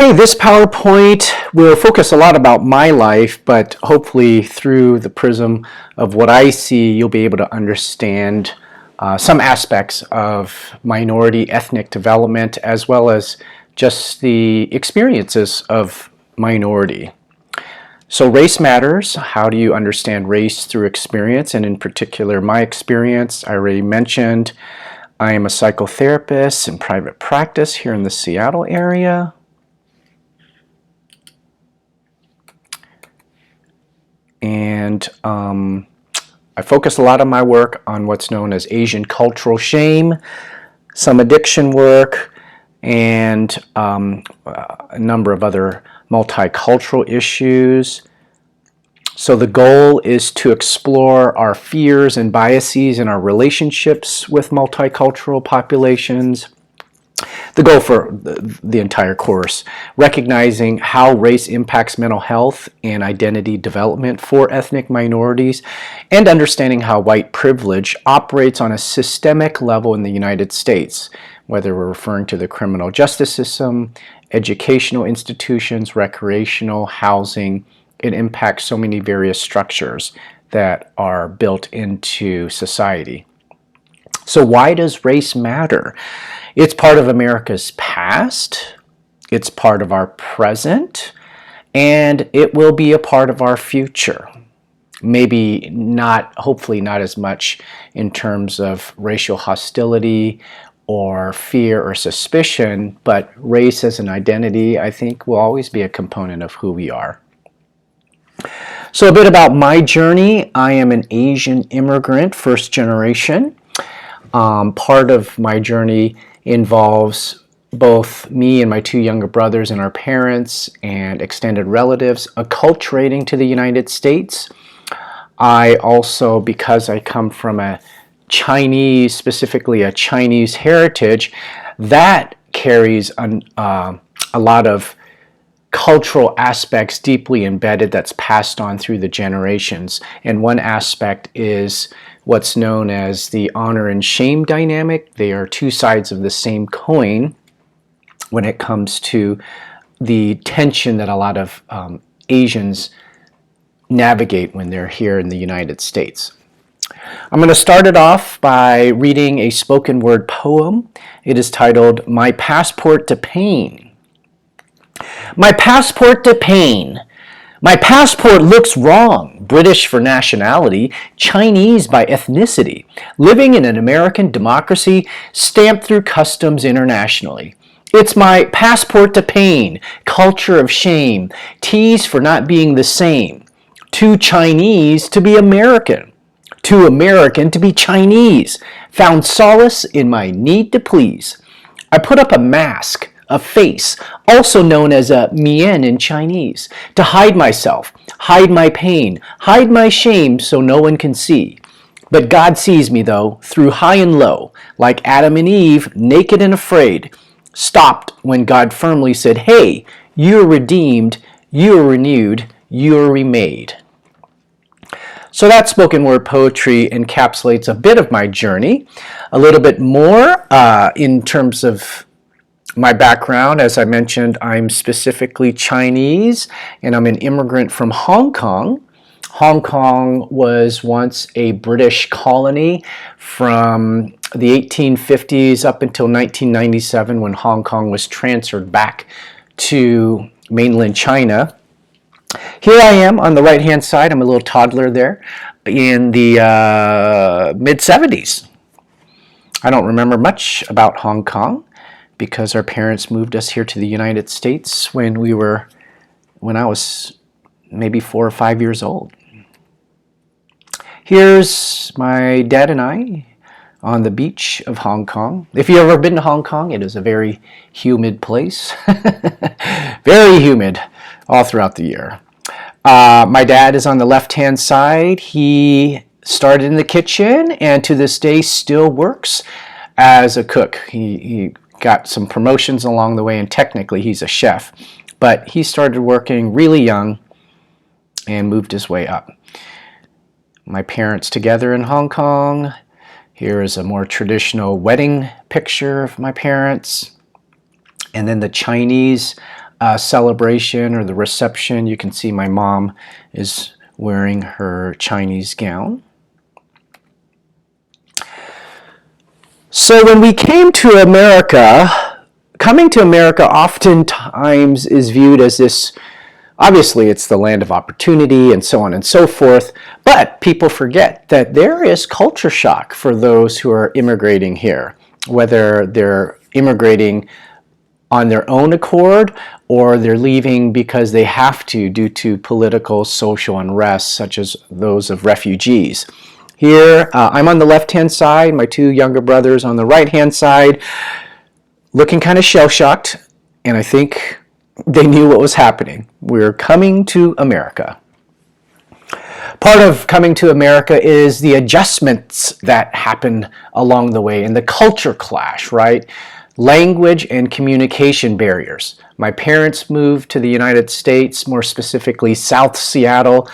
Hey, this PowerPoint will focus a lot about my life, but hopefully through the prism of what I see, you'll be able to understand some aspects of minority ethnic development as well as just the experiences of minority. So race matters. How do you understand race through experience? And in particular, my experience, I already mentioned, I am a psychotherapist in private practice here in the Seattle area. And I focus a lot of my work on what's known as Asian cultural shame, some addiction work, and a number of other multicultural issues. So the goal is to explore our fears and biases in our relationships with multicultural populations. The goal for the entire course, recognizing how race impacts mental health and identity development for ethnic minorities, and understanding how white privilege operates on a systemic level in the United States, whether we're referring to the criminal justice system, educational institutions, recreational, housing. It impacts so many various structures that are built into society. So why does race matter? It's part of America's past, it's part of our present, and it will be a part of our future. Maybe not, hopefully not as much in terms of racial hostility or fear or suspicion, but race as an identity, I think, will always be a component of who we are. So a bit about my journey. I am an Asian immigrant, first generation. Part of my journey involves both me and my two younger brothers and our parents and extended relatives acculturating to the United States. I also, because I come from a Chinese, specifically a Chinese heritage, that carries a lot of cultural aspects deeply embedded that's passed on through the generations. And one aspect is what's known as the honor and shame dynamic. They are two sides of the same coin when it comes to the tension that a lot of Asians navigate when they're here in the United States. I'm going to start it off by reading a spoken word poem. It is titled, My Passport to Pain. My passport to pain. My passport looks wrong, British for nationality, Chinese by ethnicity, living in an American democracy stamped through customs internationally. It's my passport to pain, culture of shame, teased for not being the same. Too Chinese to be American, too American to be Chinese, found solace in my need to please. I put up a mask, a face, also known as a mian in Chinese, to hide myself, hide my pain, hide my shame so no one can see. But God sees me though, through high and low, like Adam and Eve, naked and afraid, stopped when God firmly said, hey, you're redeemed, you're renewed, you're remade. So that spoken word poetry encapsulates a bit of my journey, a little bit more in terms of my background. As I mentioned, I'm specifically Chinese, and I'm an immigrant from Hong Kong. Hong Kong was once a British colony from the 1850s up until 1997, when Hong Kong was transferred back to mainland China. Here I am on the right-hand side. I'm a little toddler there in the mid-70s. I don't remember much about Hong Kong, because our parents moved us here to the United States when I was maybe 4 or 5 years old. Here's my dad and I on the beach of Hong Kong. If you've ever been to Hong Kong, it is a very humid place. Very humid all throughout the year. My dad is on the left-hand side. He started in the kitchen and to this day still works as a cook. He got some promotions along the way, and technically he's a chef, but he started working really young and moved his way up. My parents together in Hong Kong. Here is a more traditional wedding picture of my parents. And then the Chinese celebration or the reception. You can see my mom is wearing her Chinese gown. So when we came to America, coming to America oftentimes is viewed as this, obviously it's the land of opportunity and so on and so forth, but people forget that there is culture shock for those who are immigrating here, whether they're immigrating on their own accord or they're leaving because they have to due to political, social unrest, such as those of refugees. Here, I'm on the left-hand side, my two younger brothers on the right-hand side, looking kind of shell-shocked, and I think they knew what was happening. We're coming to America. Part of coming to America is the adjustments that happen along the way and the culture clash, right? Language and communication barriers. My parents moved to the United States, more specifically South Seattle,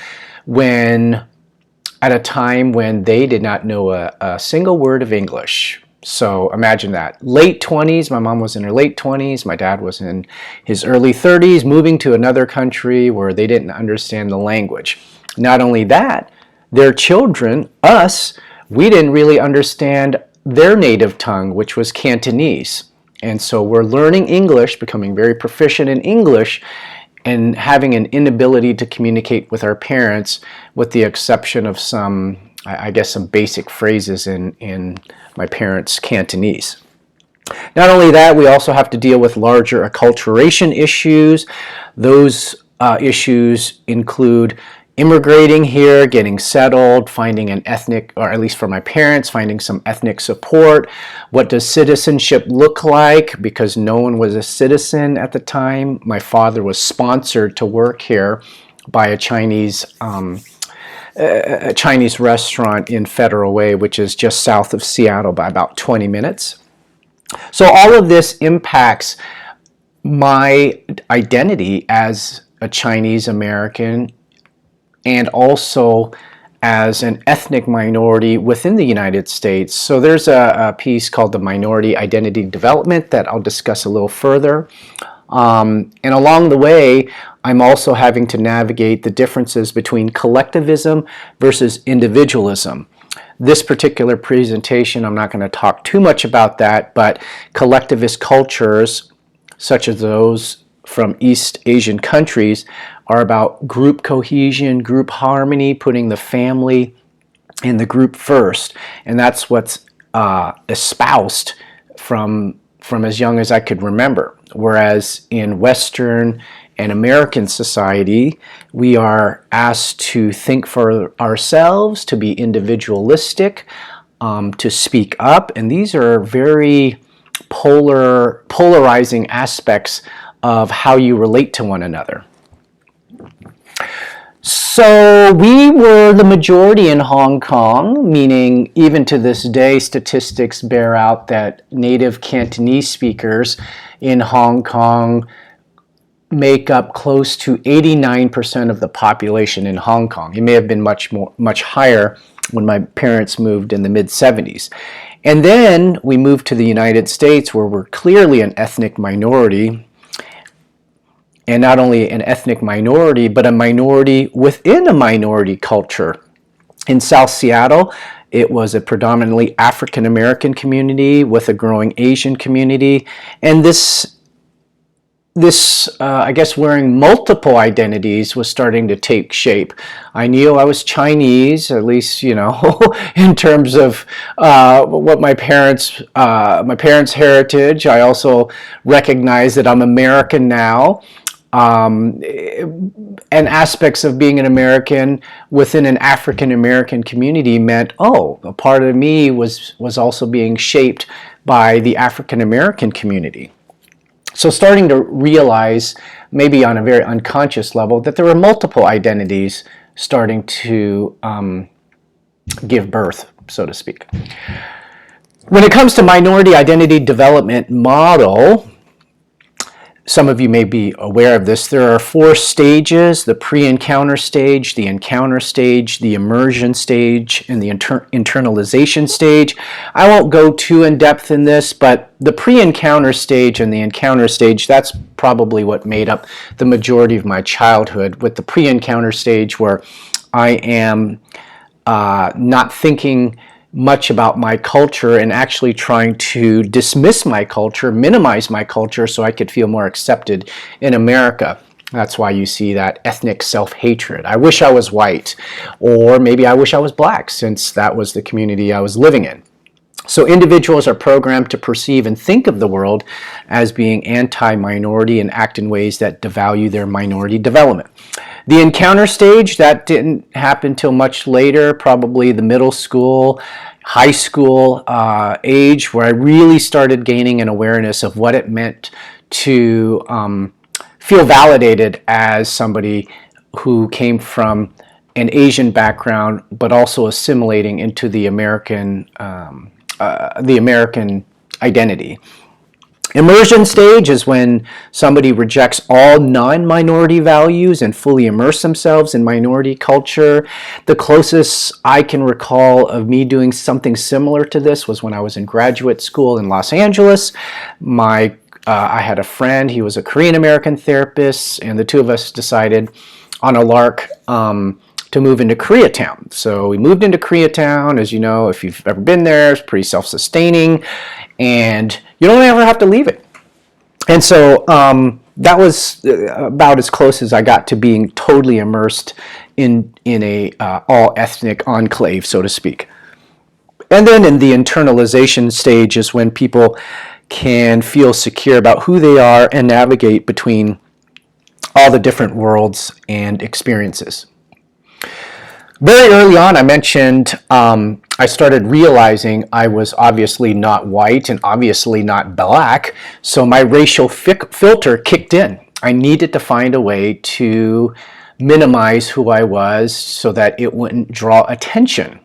at a time when they did not know a single word of English. So imagine that. Late 20s, my mom was in her late 20s, my dad was in his early 30s, moving to another country where they didn't understand the language. Not only that, their children, us, we didn't really understand their native tongue, which was Cantonese. And so we're learning English, becoming very proficient in English, and having an inability to communicate with our parents, with the exception of some, I guess, some basic phrases in my parents' Cantonese. Not only that, we also have to deal with larger acculturation issues. Those issues include immigrating here, getting settled, finding an ethnic, or at least for my parents, finding some ethnic support. What does citizenship look like? Because no one was a citizen at the time. My father was sponsored to work here by a Chinese restaurant in Federal Way, which is just south of Seattle by about 20 minutes. So all of this impacts my identity as a Chinese American and also as an ethnic minority within the United States. So there's a piece called the Minority Identity Development that I'll discuss a little further. And along the way, I'm also having to navigate the differences between collectivism versus individualism. This particular presentation, I'm not going to talk too much about that, but collectivist cultures, such as those from East Asian countries, are about group cohesion, group harmony, putting the family and the group first. And that's what's espoused from as young as I could remember. Whereas in Western and American society, we are asked to think for ourselves, to be individualistic, to speak up. And these are very polarizing aspects of how you relate to one another. So we were the majority in Hong Kong, meaning even to this day, statistics bear out that native Cantonese speakers in Hong Kong make up close to 89% of the population in Hong Kong. It may have been much higher when my parents moved in the mid-70s. And then we moved to the United States, where we're clearly an ethnic minority. And not only an ethnic minority, but a minority within a minority culture. In South Seattle, it was a predominantly African American community with a growing Asian community. And this I guess wearing multiple identities was starting to take shape. I knew I was Chinese, at least, you know, in terms of what my parents' heritage. I also recognize that I'm American now. And aspects of being an American within an African American community meant, oh, a part of me was also being shaped by the African American community. So starting to realize, maybe on a very unconscious level, that there were multiple identities starting to give birth, so to speak. When it comes to minority identity development model, some of you may be aware of this. There are 4 stages: the pre-encounter stage, the encounter stage, the immersion stage, and the internalization stage. I won't go too in depth in this, but the pre-encounter stage and the encounter stage, that's probably what made up the majority of my childhood, with the pre-encounter stage where I am not thinking much about my culture and actually trying to dismiss my culture, minimize my culture so I could feel more accepted in America. That's why you see that ethnic self-hatred. I wish I was white, or maybe I wish I was black, since that was the community I was living in. So individuals are programmed to perceive and think of the world as being anti-minority and act in ways that devalue their minority development. The encounter stage, that didn't happen till much later, probably the middle school, high school age, where I really started gaining an awareness of what it meant to feel validated as somebody who came from an Asian background, but also assimilating into the American identity. Immersion stage is when somebody rejects all non-minority values and fully immerse themselves in minority culture. The closest I can recall of me doing something similar to this was when I was in graduate school in Los Angeles. I had a friend, he was a Korean American therapist, and the two of us decided on a lark to move into Koreatown. So we moved into Koreatown. As you know, if you've ever been there, it's pretty self-sustaining, and you don't ever have to leave it. And so that was about as close as I got to being totally immersed in a all-ethnic enclave, so to speak. And then in the internalization stage is when people can feel secure about who they are and navigate between all the different worlds and experiences. Very early on, I mentioned I started realizing I was obviously not white and obviously not black, so my racial filter kicked in. I needed to find a way to minimize who I was so that it wouldn't draw attention.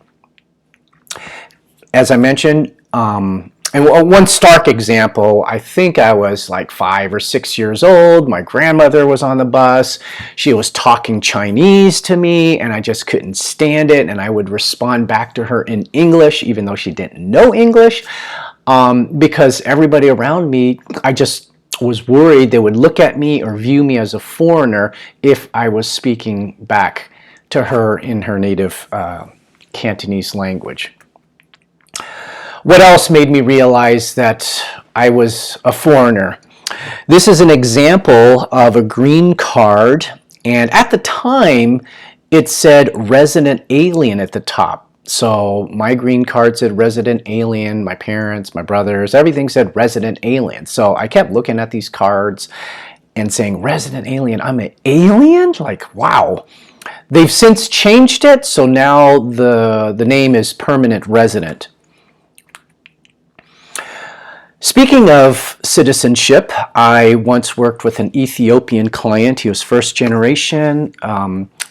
As I mentioned, and one stark example, I think I was like 5 or 6 years old. My grandmother was on the bus. She was talking Chinese to me, and I just couldn't stand it. And I would respond back to her in English, even though she didn't know English, because everybody around me, I just was worried they would look at me or view me as a foreigner if I was speaking back to her in her native Cantonese language. What else made me realize that I was a foreigner? This is an example of a green card, and at the time it said resident alien at the top. So my green card said resident alien, my parents, my brothers, everything said resident alien. So I kept looking at these cards and saying, resident alien, I'm an alien? Like, wow. They've since changed it, so now the name is permanent resident. Speaking of citizenship, I once worked with an Ethiopian client. He was first generation,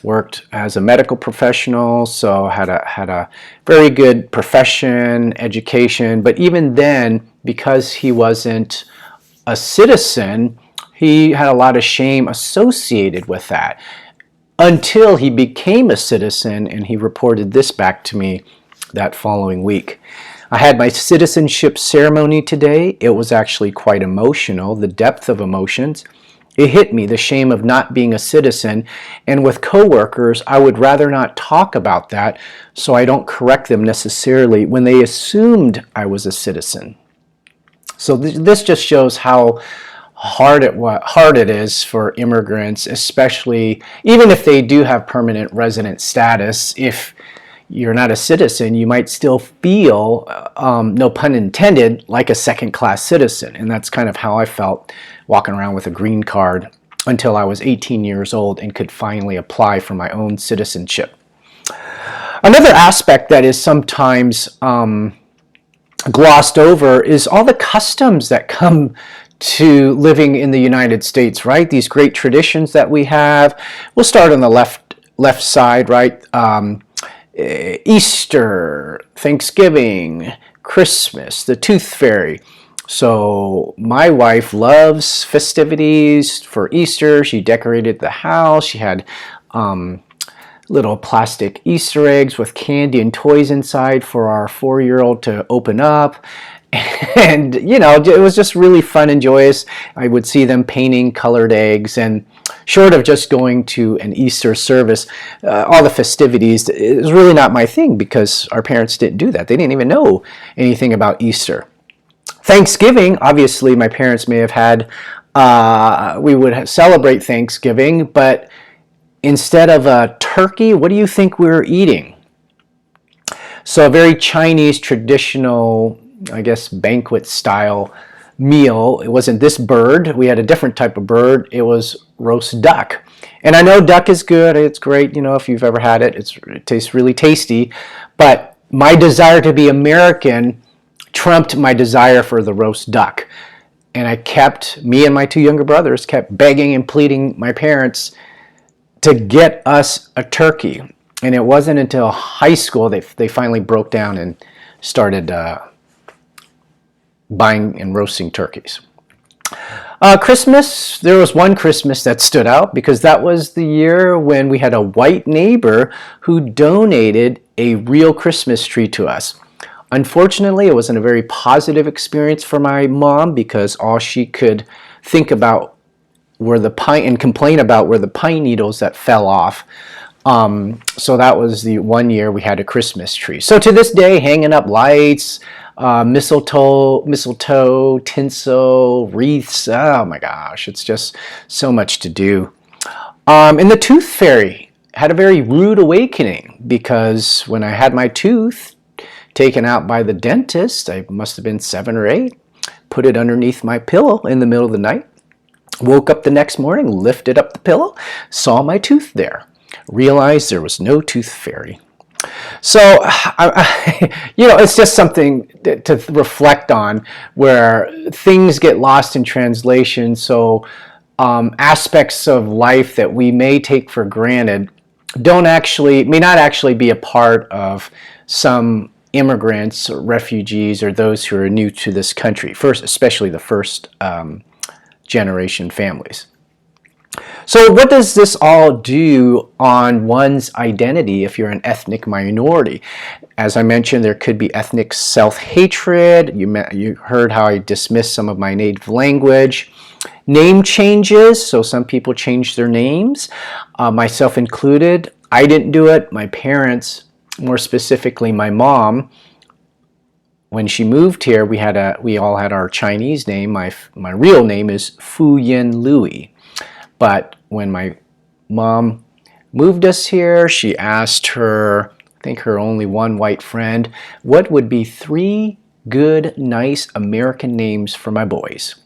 worked as a medical professional, so had a very good profession, education. But even then, because he wasn't a citizen, he had a lot of shame associated with that until he became a citizen, and he reported this back to me that following week. I had my citizenship ceremony today. It was actually quite emotional, the depth of emotions. It hit me, the shame of not being a citizen, and with coworkers, I would rather not talk about that so I don't correct them necessarily when they assumed I was a citizen. So this just shows how hard it is for immigrants, especially even if they do have permanent resident status. If you're not a citizen, you might still feel, no pun intended, like a second-class citizen. And that's kind of how I felt walking around with a green card until I was 18 years old and could finally apply for my own citizenship. Another aspect that is sometimes glossed over is all the customs that come to living in the United States, right? These great traditions that we have. We'll start on the left side, right? Easter, Thanksgiving, Christmas, the Tooth Fairy. So my wife loves festivities for Easter. She decorated the house. She had little plastic Easter eggs with candy and toys inside for our 4-year-old to open up. And, you know, it was just really fun and joyous. I would see them painting colored eggs, and short of just going to an Easter service, all the festivities is really not my thing because our parents didn't do that. They didn't even know anything about Easter. Thanksgiving, obviously, my parents may have had, we would celebrate Thanksgiving, but instead of a turkey, what do you think we were eating? So a very Chinese traditional, I guess, banquet style meal. It wasn't this bird. We had a different type of bird. It was roast duck. And I know duck is good. It's great, you know, if you've ever had it. It tastes really tasty. But my desire to be American trumped my desire for the roast duck. And me and my 2 younger brothers kept begging and pleading my parents to get us a turkey. And it wasn't until high school they finally broke down and started buying and roasting turkeys. Christmas, there was one Christmas that stood out because that was the year when we had a white neighbor who donated a real Christmas tree to us. Unfortunately, it wasn't a very positive experience for my mom because all she could think about were the pine and complain about were the pine needles that fell off. So that was the one year we had a Christmas tree. So to this day, hanging up lights, mistletoe, tinsel, wreaths. Oh my gosh, it's just so much to do. And the tooth fairy had a very rude awakening because when I had my tooth taken out by the dentist, I must have been 7 or 8, put it underneath my pillow in the middle of the night, woke up the next morning, lifted up the pillow, saw my tooth there, realized there was no tooth fairy. So, you know, it's just something to reflect on where things get lost in translation. So aspects of life that we may take for granted may not actually be a part of some immigrants or refugees or those who are new to this country, especially the first generation families. So what does this all do on one's identity if you're an ethnic minority? As I mentioned, there could be ethnic self-hatred. You heard how I dismissed some of my native language. Name changes, so some people change their names, myself included. I didn't do it. My parents, more specifically my mom, when she moved here, we all had our Chinese name. My real name is Fu Yin Louis. But when my mom moved us here, she asked her only one white friend, what would be 3 good, nice American names for my boys?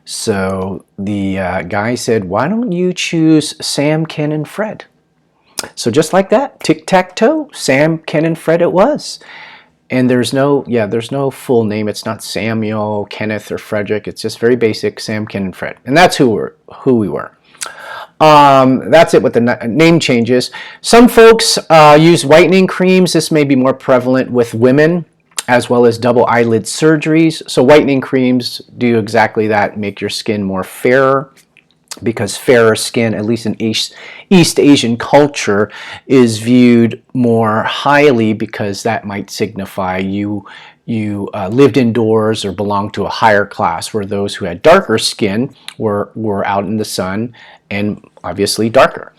So the guy said, why don't you choose Sam, Ken, and Fred? So just like that, tic-tac-toe, Sam, Ken, and Fred it was. And there's no full name. It's not Samuel, Kenneth, or Frederick. It's just very basic, Sam, Ken, and Fred. And that's who we were. That's it with the name changes. Some folks use whitening creams. This may be more prevalent with women, as well as double eyelid surgeries. So whitening creams do exactly that, make your skin more fairer, because fairer skin, at least in East Asian culture, is viewed more highly because that might signify you lived indoors or belonged to a higher class, where those who had darker skin were out in the sun and obviously darker.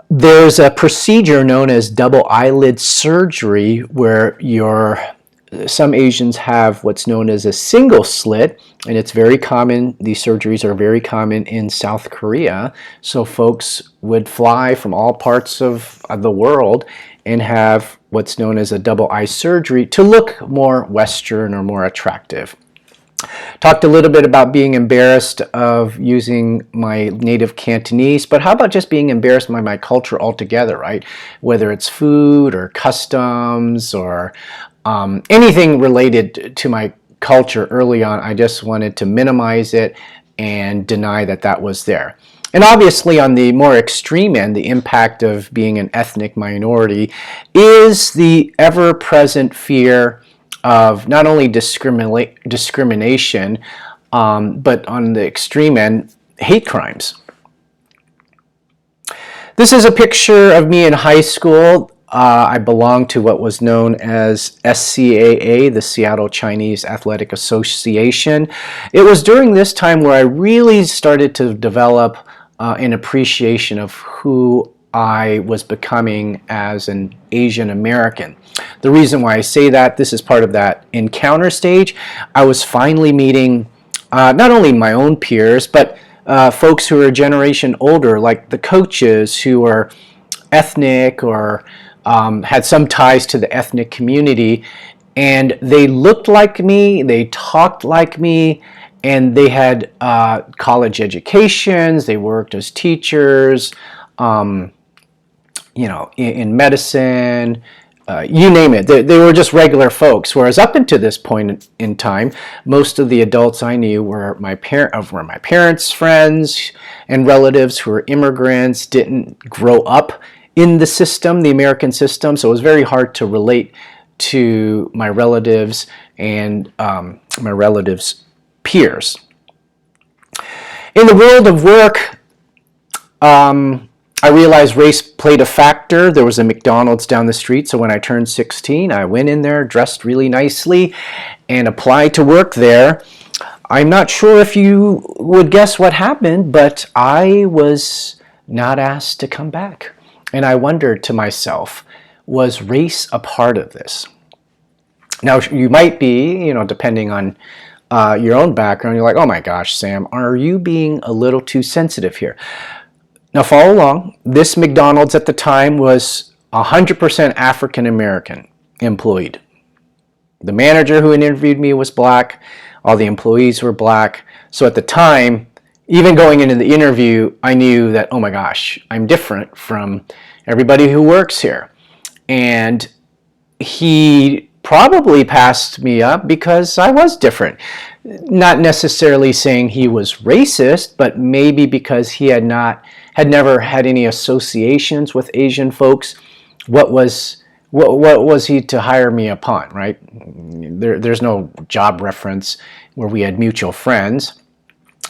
There's a procedure known as double eyelid surgery where some Asians have what's known as a single slit, and it's very common. These surgeries are very common in South Korea. So folks would fly from all parts of the world and have what's known as a double eye surgery to look more Western or more attractive. Talked a little bit about being embarrassed of using my native Cantonese, but how about just being embarrassed by my culture altogether, right? Whether it's food or customs or anything related to my culture early on, I just wanted to minimize it and deny that was there. And obviously on the more extreme end, the impact of being an ethnic minority is the ever-present fear of not only discrimination, but on the extreme end, hate crimes. This is a picture of me in high school. I belonged to what was known as SCAA, the Seattle Chinese Athletic Association. It was during this time where I really started to develop an appreciation of who I was becoming as an Asian American. The reason why I say that, this is part of that encounter stage. I was finally meeting not only my own peers, but folks who are a generation older, like the coaches who are ethnic or had some ties to the ethnic community, and they looked like me, they talked like me, and they had college educations, they worked as teachers, in medicine, you name it. They were just regular folks. Whereas up until this point in time, most of the adults I knew were my parents' friends and relatives who were immigrants, didn't grow up in the system, the American system. So it was very hard to relate to my relatives and my relatives' peers. In the world of work, I realized race played a factor. There was a McDonald's down the street, so when I turned 16, I went in there, dressed really nicely, and applied to work there. I'm not sure if you would guess what happened, but I was not asked to come back. And I wondered to myself, was race a part of this? Now, you might be, depending on your own background, you're like, oh my gosh, Sam, are you being a little too sensitive here? Now follow along. This McDonald's at the time was 100% African American employed. The manager who interviewed me was black. All the employees were black. So at the time, even going into the interview, I knew that, oh my gosh, I'm different from everybody who works here. And he probably passed me up because I was different. Not necessarily saying he was racist, but maybe because he had never had any associations with Asian folks. What was he to hire me upon, right? There's no job reference where we had mutual friends.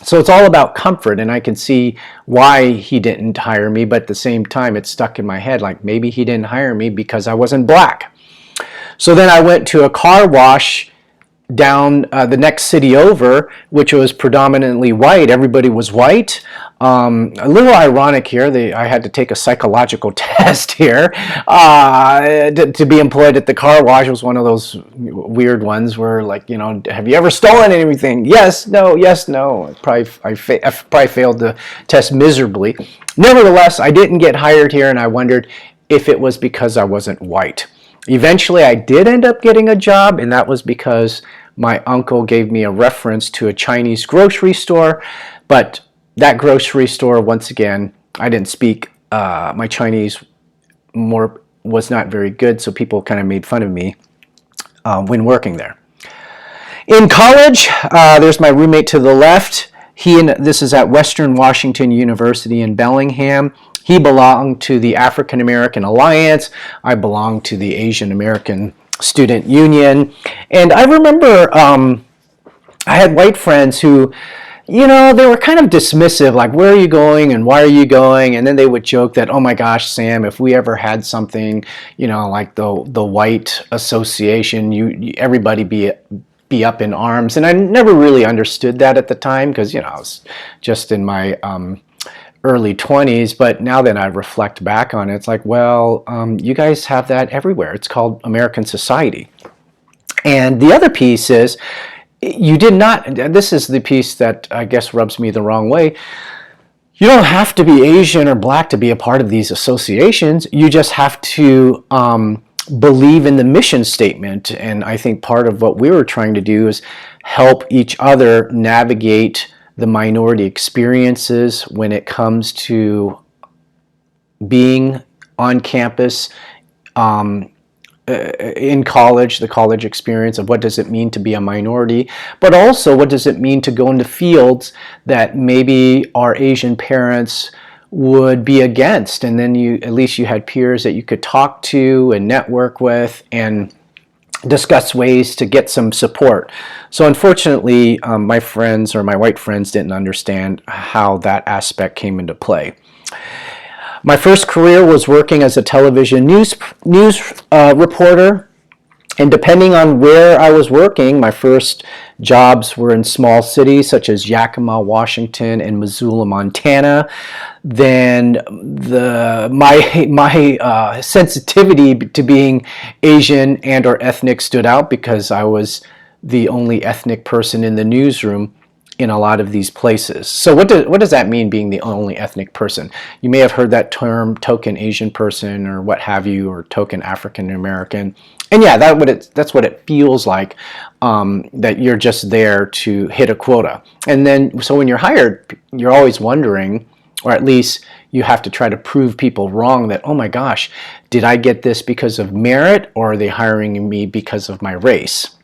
So it's all about comfort, and I can see why he didn't hire me, but at the same time it stuck in my head like maybe he didn't hire me because I wasn't black. So then I went to a car wash down the next city over, which was predominantly white. Everybody was white. A little ironic here. I had to take a psychological test here to be employed at the car wash. It was one of those weird ones where, like, have you ever stolen anything? Yes, no, yes, no. I probably failed the test miserably. Nevertheless, I didn't get hired here, and I wondered if it was because I wasn't white. Eventually, I did end up getting a job, and that was because my uncle gave me a reference to a Chinese grocery store. But that grocery store, once again, I didn't speak. My Chinese was not very good, so people kind of made fun of me when working there. In college, there's my roommate to the left. This is at Western Washington University in Bellingham. He belonged to the African American Alliance. I belonged to the Asian American Student Union. And I remember I had white friends who, they were kind of dismissive, like, where are you going and why are you going? And then they would joke that, oh my gosh, Sam, if we ever had something, like the white association, everybody be up in arms. And I never really understood that at the time because, I was just in my early 20s, but now that I reflect back on it, it's like, well, you guys have that everywhere. It's called American society. And the other piece is, you did not, this is the piece that I guess rubs me the wrong way. You don't have to be Asian or black to be a part of these associations. You just have to believe in the mission statement. And I think part of what we were trying to do is help each other navigate the minority experiences when it comes to being on campus, in college, the college experience of what does it mean to be a minority, but also what does it mean to go into fields that maybe our Asian parents would be against, and then at least you had peers that you could talk to and network with and discuss ways to get some support. So unfortunately, my friends or my white friends didn't understand how that aspect came into play. My first career was working as a television news reporter. And depending on where I was working, my first jobs were in small cities such as Yakima, Washington, and Missoula, Montana. Then my sensitivity to being Asian and or ethnic stood out because I was the only ethnic person in the newsroom in a lot of these places. So what does that mean, being the only ethnic person? You may have heard that term, token Asian person or what have you, or token African American. And yeah, that's what it feels like, that you're just there to hit a quota. And then, so when you're hired, you're always wondering, or at least you have to try to prove people wrong, that, oh my gosh, did I get this because of merit, or are they hiring me because of my race?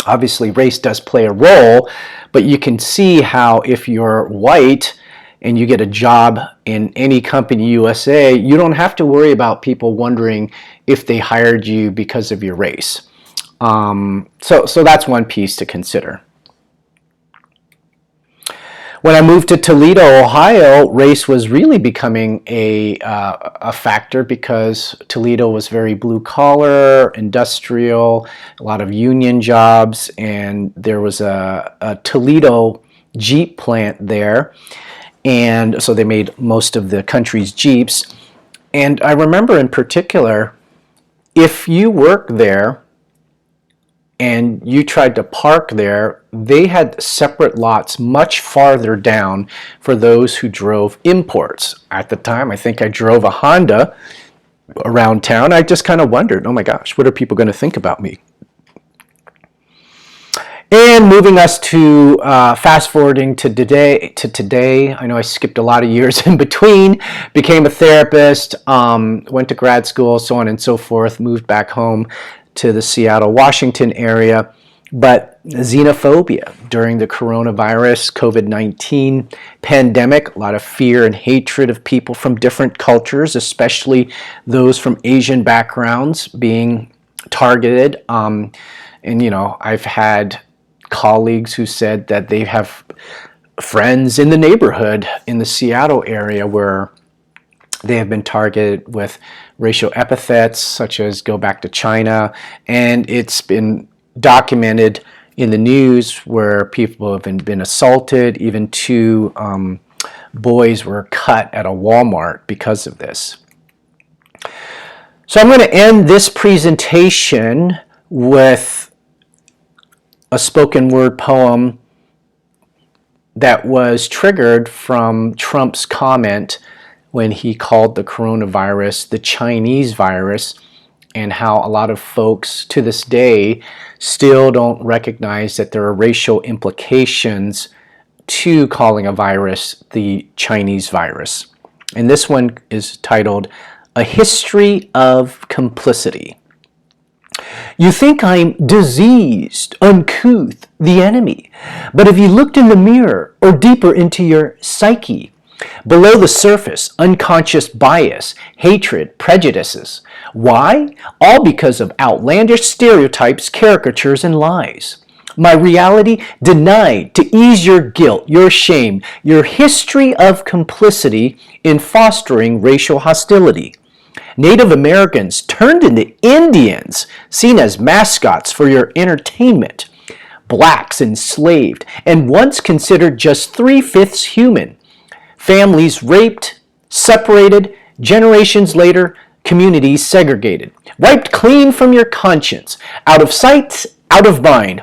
Obviously, race does play a role, but you can see how if you're white and you get a job in any company USA, you don't have to worry about people wondering if they hired you because of your race. So that's one piece to consider. When I moved to Toledo, Ohio, race was really becoming a factor because Toledo was very blue collar, industrial, a lot of union jobs, and there was a Toledo Jeep plant there. And so they made most of the country's Jeeps. And I remember in particular, if you worked there and you tried to park there, they had separate lots much farther down for those who drove imports. At the time, I think I drove a Honda around town. I just kind of wondered, oh my gosh, what are people going to think about me? And moving us to fast forwarding to today, I know I skipped a lot of years in between, became a therapist, went to grad school, so on and so forth, moved back home to the Seattle, Washington area. But xenophobia during the coronavirus, COVID-19 pandemic, a lot of fear and hatred of people from different cultures, especially those from Asian backgrounds, being targeted. And, you know, I've had colleagues who said that they have friends in the neighborhood in the Seattle area where they have been targeted with racial epithets such as "go back to China," and it's been documented in the news where people have been assaulted. Even two boys were cut at a Walmart because of this. So I'm going to end this presentation with a spoken word poem that was triggered from Trump's comment when he called the coronavirus the Chinese virus, and how a lot of folks to this day still don't recognize that there are racial implications to calling a virus the Chinese virus. And this one is titled, "A History of Complicity." You think I'm diseased, uncouth, the enemy. But if you looked in the mirror or deeper into your psyche, below the surface, unconscious bias, hatred, prejudices. Why? All because of outlandish stereotypes, caricatures, and lies. My reality denied to ease your guilt, your shame, your history of complicity in fostering racial hostility. Native Americans turned into Indians, seen as mascots for your entertainment. Blacks enslaved, and once considered just 3/5 human. Families raped, separated, generations later, communities segregated. Wiped clean from your conscience, out of sight, out of mind.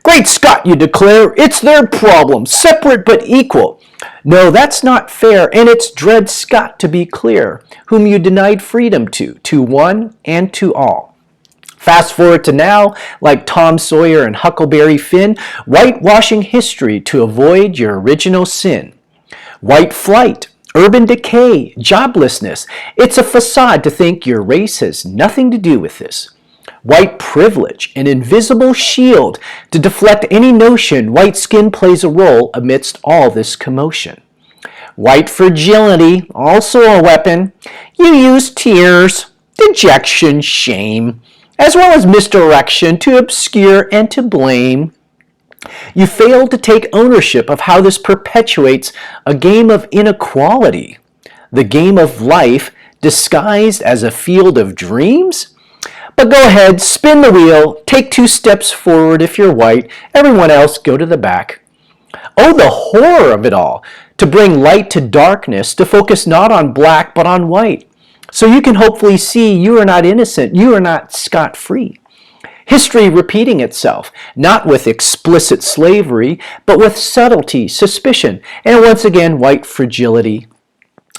Great Scott, you declare, it's their problem, separate but equal. No, that's not fair, and it's Dred Scott, to be clear, whom you denied freedom to one and to all. Fast forward to now, like Tom Sawyer and Huckleberry Finn, whitewashing history to avoid your original sin. White flight, urban decay, joblessness. It's a facade to think your race has nothing to do with this. White privilege, an invisible shield to deflect any notion white skin plays a role amidst all this commotion. White fragility, also a weapon. You use tears, dejection, shame, as well as misdirection to obscure and to blame. You fail to take ownership of how this perpetuates a game of inequality, the game of life disguised as a field of dreams? But go ahead, spin the wheel, take 2 steps forward if you're white, everyone else go to the back. Oh, the horror of it all, to bring light to darkness, to focus not on black but on white. So you can hopefully see you are not innocent, you are not scot-free. History repeating itself, not with explicit slavery, but with subtlety, suspicion, and once again, white fragility.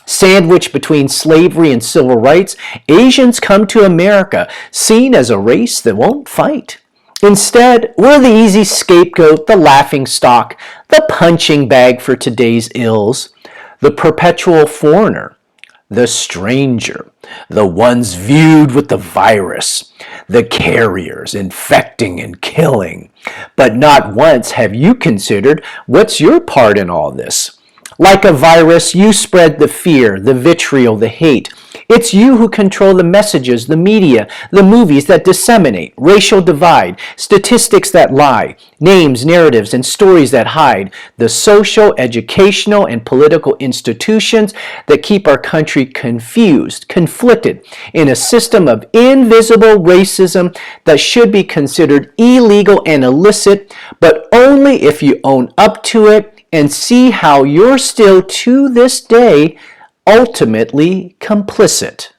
Sandwiched between slavery and civil rights, Asians come to America, seen as a race that won't fight. Instead, we're the easy scapegoat, the laughingstock, the punching bag for today's ills, the perpetual foreigner, the stranger, the ones viewed with the virus, the carriers infecting and killing. But not once have you considered what's your part in all this. Like a virus, you spread the fear, the vitriol, the hate. It's you who control the messages, the media, the movies that disseminate, racial divide, statistics that lie, names, narratives, and stories that hide, the social, educational, and political institutions that keep our country confused, conflicted, in a system of invisible racism that should be considered illegal and illicit, but only if you own up to it and see how you're still, to this day, ultimately complicit.